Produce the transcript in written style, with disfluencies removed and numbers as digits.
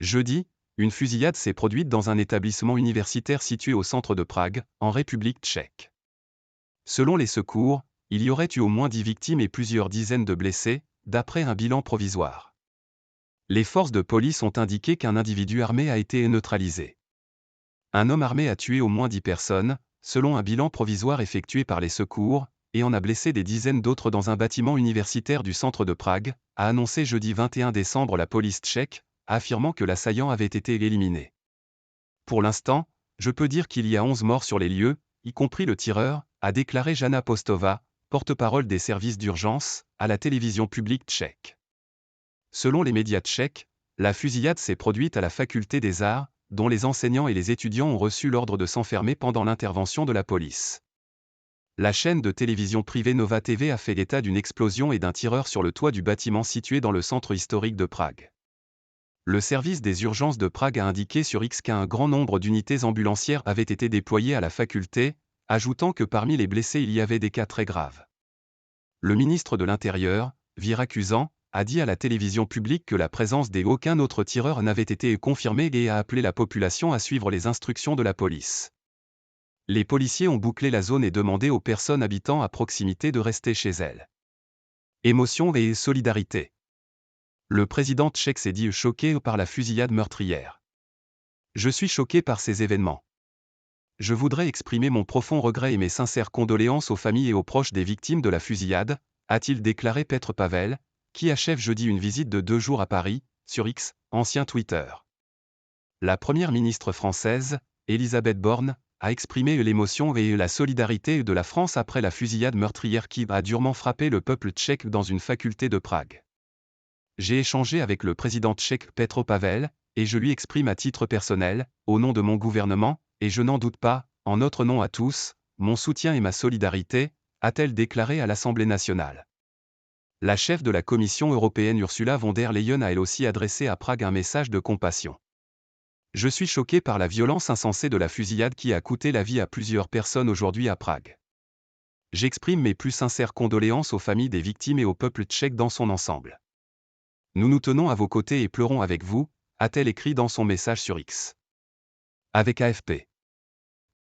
Jeudi, une fusillade s'est produite dans un établissement universitaire situé au centre de Prague, en République tchèque. Selon les secours, il y aurait eu au moins 10 victimes et plusieurs dizaines de blessés, d'après un bilan provisoire. Les forces de police ont indiqué qu'un individu armé a été neutralisé. Un homme armé a tué au moins 10 personnes, selon un bilan provisoire effectué par les secours, et en a blessé des dizaines d'autres dans un bâtiment universitaire du centre de Prague, a annoncé jeudi 21 décembre la police tchèque, affirmant que l'assaillant avait été éliminé. Pour l'instant, je peux dire qu'il y a 11 morts sur les lieux, y compris le tireur, a déclaré Jana Postova, porte-parole des services d'urgence, à la télévision publique tchèque. Selon les médias tchèques, la fusillade s'est produite à la faculté des arts, dont les enseignants et les étudiants ont reçu l'ordre de s'enfermer pendant l'intervention de la police. La chaîne de télévision privée Nova TV a fait état d'une explosion et d'un tireur sur le toit du bâtiment situé dans le centre historique de Prague. Le service des urgences de Prague a indiqué sur X qu'un grand nombre d'unités ambulancières avaient été déployées à la faculté, ajoutant que parmi les blessés il y avait des cas très graves. Le ministre de l'Intérieur, Víra Kuzan, a dit à la télévision publique que la présence d'aucun autre tireur n'avait été confirmée et a appelé la population à suivre les instructions de la police. Les policiers ont bouclé la zone et demandé aux personnes habitant à proximité de rester chez elles. Émotion et solidarité. Le président tchèque s'est dit choqué par la fusillade meurtrière. Je suis choqué par ces événements. Je voudrais exprimer mon profond regret et mes sincères condoléances aux familles et aux proches des victimes de la fusillade, a-t-il déclaré Petr Pavel, qui achève jeudi une visite de 2 jours à Paris, sur X, ancien Twitter. La première ministre française, Elisabeth Borne, a exprimé l'émotion et la solidarité de la France après la fusillade meurtrière qui a durement frappé le peuple tchèque dans une faculté de Prague. J'ai échangé avec le président tchèque Petr Pavel, et je lui exprime à titre personnel, au nom de mon gouvernement, et je n'en doute pas, en notre nom à tous, mon soutien et ma solidarité, a-t-elle déclaré à l'Assemblée nationale. La chef de la Commission européenne Ursula von der Leyen a elle aussi adressé à Prague un message de compassion. Je suis choqué par la violence insensée de la fusillade qui a coûté la vie à plusieurs personnes aujourd'hui à Prague. J'exprime mes plus sincères condoléances aux familles des victimes et au peuple tchèque dans son ensemble. Nous nous tenons à vos côtés et pleurons avec vous, a-t-elle écrit dans son message sur X. Avec AFP.